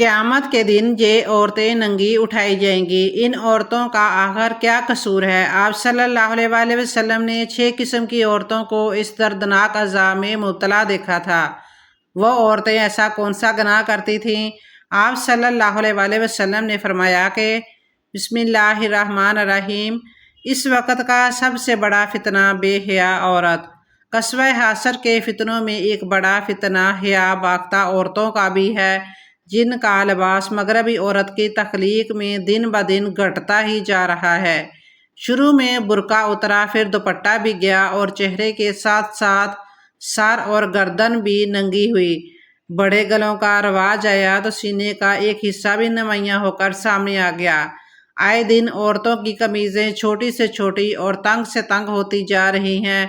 قیامت کے دن یہ عورتیں ننگی اٹھائی جائیں گی۔ ان عورتوں کا آخر کیا قصور ہے؟ آپ صلی اللہ علیہ وآلہ وسلم نے 6 قسم کی عورتوں کو اس دردناک عذاب میں مبتلا دیکھا تھا۔ وہ عورتیں ایسا کون سا گناہ کرتی تھیں؟ آپ صلی اللہ علیہ وآلہ وسلم نے فرمایا کہ بسم اللہ الرحمن الرحیم، اس وقت کا سب سے بڑا فتنہ بے حیا عورت۔ قصوہ حشر کے فتنوں میں ایک بڑا فتنہ حیا باختہ عورتوں کا بھی ہے، جن کا لباس مغربی عورت کی تخلیق میں دن بدن گھٹتا ہی جا رہا ہے۔ شروع میں برقع اترا، پھر دوپٹہ بھی گیا اور چہرے کے ساتھ ساتھ سر اور گردن بھی ننگی ہوئی۔ بڑے گلوں کا رواج آیا تو سینے کا ایک حصہ بھی نمایاں ہو کر سامنے آ گیا۔ آئے دن عورتوں کی قمیضیں چھوٹی سے چھوٹی اور تنگ سے تنگ ہوتی جا رہی ہیں،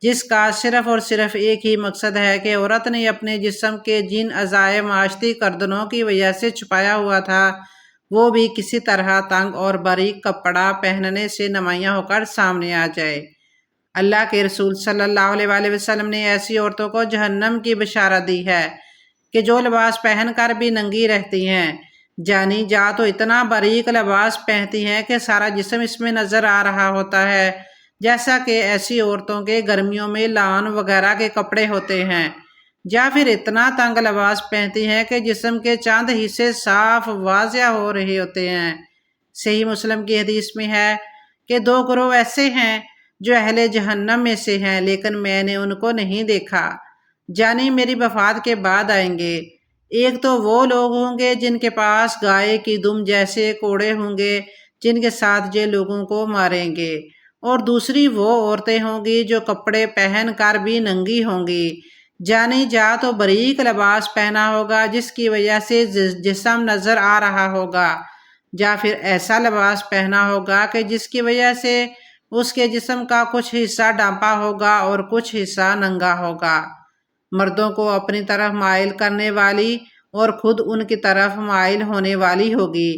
جس کا صرف اور صرف ایک ہی مقصد ہے کہ عورت نے اپنے جسم کے جن اعضائے معاشتی گردنوں کی وجہ سے چھپایا ہوا تھا، وہ بھی کسی طرح تنگ اور باریک کپڑا پہننے سے نمایاں ہو کر سامنے آ جائے۔ اللہ کے رسول صلی اللہ علیہ وآلہ وسلم نے ایسی عورتوں کو جہنم کی بشارت دی ہے کہ جو لباس پہن کر بھی ننگی رہتی ہیں، جانی جا تو اتنا باریک لباس پہنتی ہیں کہ سارا جسم اس میں نظر آ رہا ہوتا ہے، جیسا کہ ایسی عورتوں کے گرمیوں میں لان وغیرہ کے کپڑے ہوتے ہیں، یا پھر اتنا تنگ لباس پہنتی ہیں کہ جسم کے چند حصے صاف واضح ہو رہے ہوتے ہیں۔ صحیح مسلم کی حدیث میں ہے کہ 2 گروہ ایسے ہیں جو اہل جہنم میں سے ہیں، لیکن میں نے ان کو نہیں دیکھا، جانی میری وفات کے بعد آئیں گے۔ ایک تو وہ لوگ ہوں گے جن کے پاس گائے کی دم جیسے کوڑے ہوں گے، جن کے ساتھ یہ لوگوں کو ماریں گے، اور دوسری وہ عورتیں ہوں گی جو کپڑے پہن کر بھی ننگی ہوں گی، جانی جا تو باریک لباس پہنا ہوگا جس کی وجہ سے جسم نظر آ رہا ہوگا، یا پھر ایسا لباس پہنا ہوگا کہ جس کی وجہ سے اس کے جسم کا کچھ حصہ ڈھانپا ہوگا اور کچھ حصہ ننگا ہوگا۔ مردوں کو اپنی طرف مائل کرنے والی اور خود ان کی طرف مائل ہونے والی ہوگی۔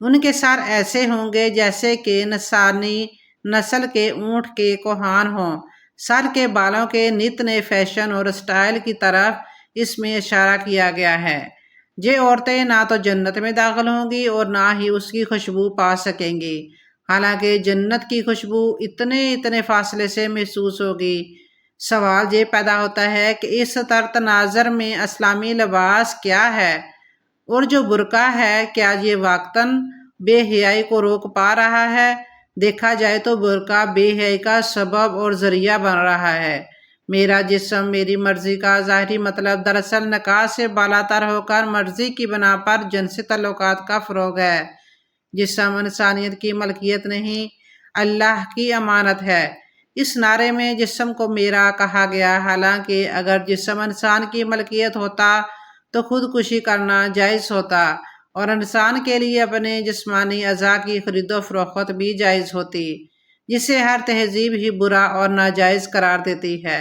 ان کے سر ایسے ہوں گے جیسے کہ نسانی نسل کے اونٹ کے کوہان ہوں۔ سر کے بالوں کے نت نئے فیشن اور سٹائل کی طرف اس میں اشارہ کیا گیا ہے۔ یہ عورتیں نہ تو جنت میں داخل ہوں گی اور نہ ہی اس کی خوشبو پا سکیں گی، حالانکہ جنت کی خوشبو اتنے فاصلے سے محسوس ہوگی۔ سوال یہ پیدا ہوتا ہے کہ اس تناظر میں اسلامی لباس کیا ہے، اور جو برقع ہے کیا یہ واقعتاً بے حیائی کو روک پا رہا ہے؟ دیکھا جائے تو برقع بے حیائی کا سبب اور ذریعہ بن رہا ہے۔ میرا جسم میری مرضی کا ظاہری مطلب دراصل نکاح سے بالاتر ہو کر مرضی کی بنا پر جنسی تعلقات کا فروغ ہے۔ جسم انسانیت کی ملکیت نہیں، اللہ کی امانت ہے۔ اس نعرے میں جسم کو میرا کہا گیا، حالانکہ اگر جسم انسان کی ملکیت ہوتا تو خودکشی کرنا جائز ہوتا، اور انسان کے لیے اپنے جسمانی اعضاء کی خرید و فروخت بھی جائز ہوتی، جسے ہر تہذیب ہی برا اور ناجائز قرار دیتی ہے۔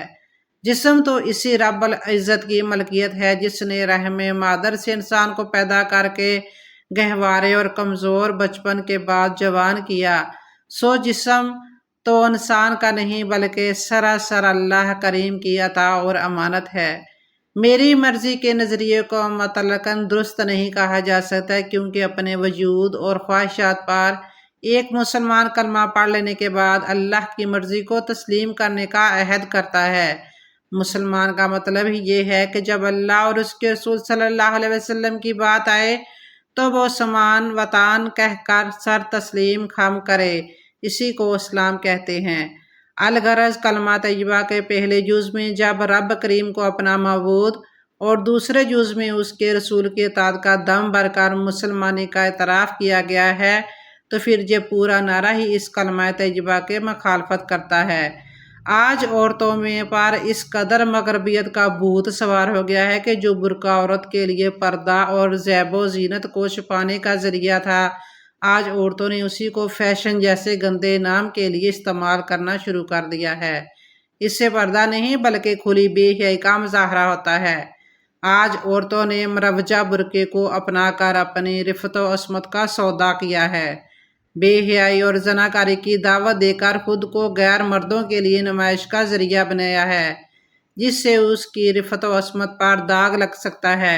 جسم تو اسی رب العزت کی ملکیت ہے جس نے رحم مادر سے انسان کو پیدا کر کے گہوارے اور کمزور بچپن کے بعد جوان کیا، سو جسم تو انسان کا نہیں بلکہ سراسر اللہ کریم کی عطا اور امانت ہے۔ میری مرضی کے نظریے کو مطلقاً درست نہیں کہا جا سکتا، کیونکہ اپنے وجود اور خواہشات پر ایک مسلمان کلمہ پڑھ لینے کے بعد اللہ کی مرضی کو تسلیم کرنے کا عہد کرتا ہے۔ مسلمان کا مطلب ہی یہ ہے کہ جب اللہ اور اس کے رسول صلی اللہ علیہ وسلم کی بات آئے تو وہ سمان وطن کہہ کر سر تسلیم خم کرے، اسی کو اسلام کہتے ہیں۔ الغرض کلمہ طیبہ کے پہلے جز میں جب رب کریم کو اپنا معبود اور دوسرے جز میں اس کے رسول کی اطاعت کا دم بھر کر مسلمانی کا اعتراف کیا گیا ہے، تو پھر یہ پورا نعرہ ہی اس کلمہ طیبہ کے مخالفت کرتا ہے۔ آج عورتوں میں پر اس قدر مغربیت کا بھوت سوار ہو گیا ہے کہ جو برقع عورت کے لیے پردہ اور زیب و زینت کو چھپانے کا ذریعہ تھا، آج عورتوں نے اسی کو فیشن جیسے گندے نام کے لیے استعمال کرنا شروع کر دیا ہے۔ اس سے پردہ نہیں بلکہ کھلی بے حیائی کا مظاہرہ ہوتا ہے۔ آج عورتوں نے مروجہ برقعے کو اپنا کر اپنی رفت و عصمت کا سودا کیا ہے، بے حیائی اور زناکاری کی دعوت دے کر خود کو غیر مردوں کے لیے نمائش کا ذریعہ بنایا ہے، جس سے اس کی رفت و عصمت پر داغ لگ سکتا ہے۔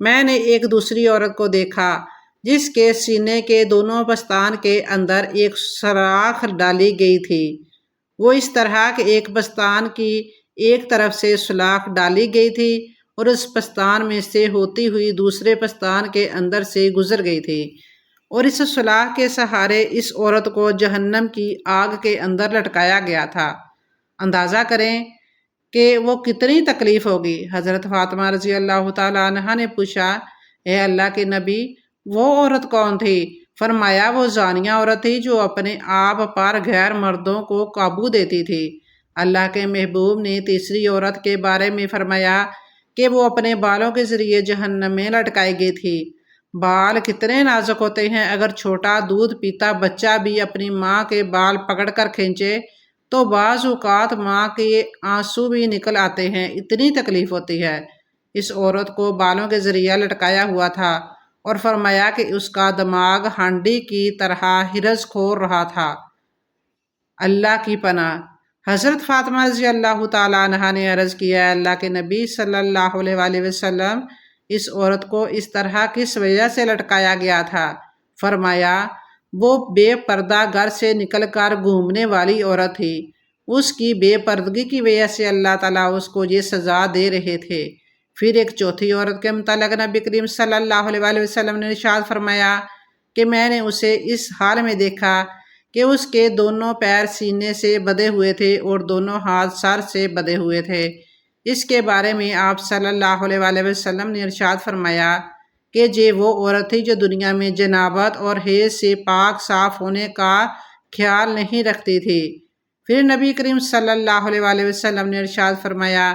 میں نے ایک دوسری عورت کو دیکھا جس کے سینے کے دونوں پستان کے اندر ایک سوراخ ڈالی گئی تھی۔ وہ اس طرح کہ ایک پستان کی ایک طرف سے سوراخ ڈالی گئی تھی اور اس پستان میں سے ہوتی ہوئی دوسرے پستان کے اندر سے گزر گئی تھی، اور اس سوراخ کے سہارے اس عورت کو جہنم کی آگ کے اندر لٹکایا گیا تھا۔ اندازہ کریں کہ وہ کتنی تکلیف ہوگی۔ حضرت فاطمہ رضی اللہ تعالیٰ عنہا نے پوچھا، اے اللہ کے نبی، وہ عورت کون تھی؟ فرمایا، وہ زانیہ عورت تھی جو اپنے آپ پر غیر مردوں کو قابو دیتی تھی۔ اللہ کے محبوب نے تیسری عورت کے بارے میں فرمایا کہ وہ اپنے بالوں کے ذریعے جہنم میں لٹکائی گئی تھی۔ بال کتنے نازک ہوتے ہیں، اگر چھوٹا دودھ پیتا بچہ بھی اپنی ماں کے بال پکڑ کر کھینچے تو بعض اوقات ماں کے آنسو بھی نکل آتے ہیں، اتنی تکلیف ہوتی ہے۔ اس عورت کو بالوں کے ذریعے لٹکایا ہوا تھا اور فرمایا کہ اس کا دماغ ہانڈی کی طرح ہرز کھور رہا تھا۔ اللہ کی پناہ۔ حضرت فاطمہ رضی اللہ تعالیٰ عنہا نے عرض کیا، اللہ کے نبی صلی اللہ علیہ وآلہ وسلم، اس عورت کو اس طرح کس وجہ سے لٹکایا گیا تھا؟ فرمایا، وہ بے پردہ گھر سے نکل کر گھومنے والی عورت تھی۔ اس کی بے پردگی کی وجہ سے اللہ تعالیٰ اس کو یہ سزا دے رہے تھے۔ پھر ایک چوتھی عورت کے متعلق نبی کریم صلی اللہ علیہ وآلہ وسلم نے ارشاد فرمایا کہ میں نے اسے اس حال میں دیکھا کہ اس کے دونوں پیر سینے سے بندھے ہوئے تھے اور دونوں ہاتھ سر سے بندھے ہوئے تھے۔ اس کے بارے میں آپ صلی اللہ علیہ وآلہ وسلم نے ارشاد فرمایا کہ یہ وہ عورت تھی جو دنیا میں جنابت اور حیض سے پاک صاف ہونے کا خیال نہیں رکھتی تھی۔ پھر نبی کریم صلی اللہ علیہ وآلہ وسلم نے ارشاد فرمایا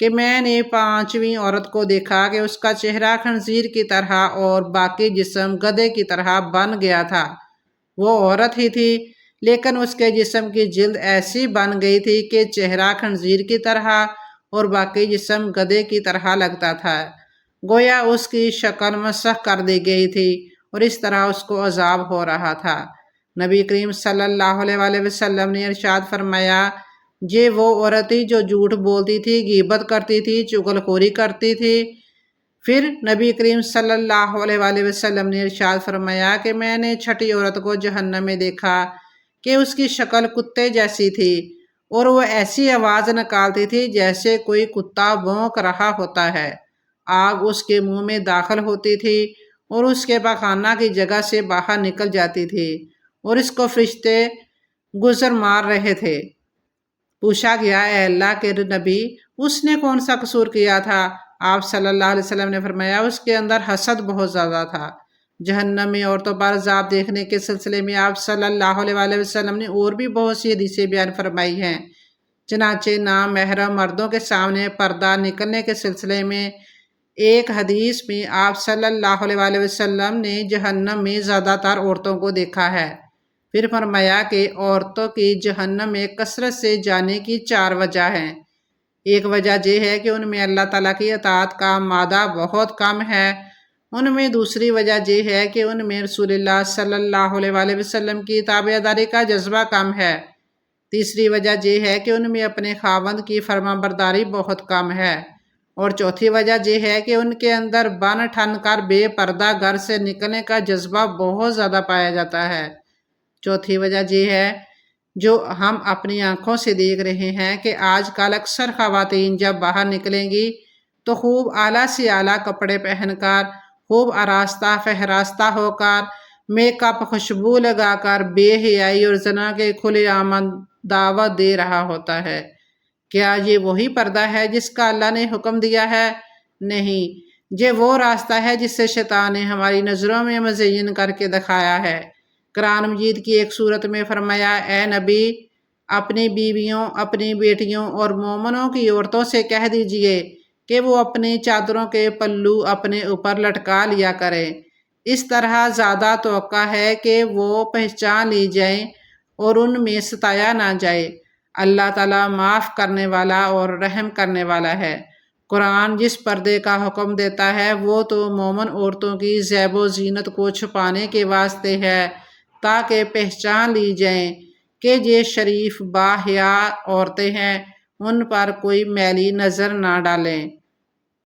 کہ میں نے پانچویں عورت کو دیکھا کہ اس کا چہرہ خنزیر کی طرح اور باقی جسم گدھے کی طرح بن گیا تھا۔ وہ عورت ہی تھی لیکن اس کے جسم کی جلد ایسی بن گئی تھی کہ چہرہ خنزیر کی طرح اور باقی جسم گدھے کی طرح لگتا تھا، گویا اس کی شکل مسخ کر دی گئی تھی اور اس طرح اس کو عذاب ہو رہا تھا۔ نبی کریم صلی اللہ علیہ وآلہ وسلم نے ارشاد فرمایا، یہ وہ عورت تھی جو جھوٹ بولتی تھی، غیبت کرتی تھی، چغل خوری کرتی تھی۔ پھر نبی کریم صلی اللہ علیہ وآلہ وسلم نے ارشاد فرمایا کہ میں نے چھٹی عورت کو جہنم میں دیکھا کہ اس کی شکل کتے جیسی تھی اور وہ ایسی آواز نکالتی تھی جیسے کوئی کتا بھونک رہا ہوتا ہے۔ آگ اس کے منہ میں داخل ہوتی تھی اور اس کے پاخانہ کی جگہ سے باہر نکل جاتی تھی اور اس کو فرشتے گزر مار رہے تھے۔ پوچھا گیا، اے اللہ کے نبی، اس نے کون سا قصور کیا تھا؟ آپ صلی اللہ علیہ وسلم نے فرمایا، اس کے اندر حسد بہت زیادہ تھا۔ جہنم میں عورتوں پر عذاب دیکھنے کے سلسلے میں آپ صلی اللہ علیہ وآلہ وسلم نے اور بھی بہت سی حدیثیں بیان فرمائی ہیں۔ چنانچہ نامحرم مردوں کے سامنے پردہ نکلنے کے سلسلے میں ایک حدیث میں آپ صلی اللہ علیہ وآلہ وسلم نے جہنم میں زیادہ تر عورتوں کو دیکھا ہے۔ پھر فرمایا کہ عورتوں کی جہنم میں کثرت سے جانے کی 4 وجہ ہیں۔ ایک وجہ یہ ہے کہ ان میں اللہ تعالیٰ کی اطاعت کا مادہ بہت کم ہے۔ ان میں دوسری وجہ یہ ہے کہ ان میں رسول اللہ صلی اللہ علیہ وآلہ وسلم کی تابعداری کا جذبہ کم ہے۔ تیسری وجہ یہ ہے کہ ان میں اپنے خاوند کی فرما برداری بہت کم ہے، اور چوتھی وجہ یہ ہے کہ ان کے اندر بن ٹھن کر بے پردہ گھر سے نکلنے کا جذبہ بہت زیادہ پایا جاتا ہے۔ چوتھی وجہ یہ ہے جو ہم اپنی آنکھوں سے دیکھ رہے ہیں کہ آج کل اکثر خواتین جب باہر نکلیں گی تو خوب اعلیٰ سے اعلیٰ کپڑے پہن کر، خوب آراستہ فہراستہ ہو کر، میک اپ خوشبو لگا کر بے حیائی اور زنا کے کھلے عام دعوت دے رہا ہوتا ہے۔ کیا یہ وہی پردہ ہے جس کا اللہ نے حکم دیا ہے؟ نہیں، یہ وہ راستہ ہے جس سے شیطان نے ہماری نظروں میں مزین کر کے دکھایا ہے۔ قرآن مجید کی ایک سورت میں فرمایا، اے نبی، اپنی بیویوں، اپنی بیٹیوں اور مومنوں کی عورتوں سے کہہ دیجئے کہ وہ اپنی چادروں کے پلو اپنے اوپر لٹکا لیا کریں، اس طرح زیادہ توقع ہے کہ وہ پہچان لی جائیں اور ان میں ستایا نہ جائے۔ اللہ تعالیٰ معاف کرنے والا اور رحم کرنے والا ہے۔ قرآن جس پردے کا حکم دیتا ہے وہ تو مومن عورتوں کی زیب و زینت کو چھپانے کے واسطے ہے تاکہ پہچان لی جائیں کہ یہ شریف باحیا عورتیں ہیں، ان پر کوئی میلی نظر نہ ڈالیں۔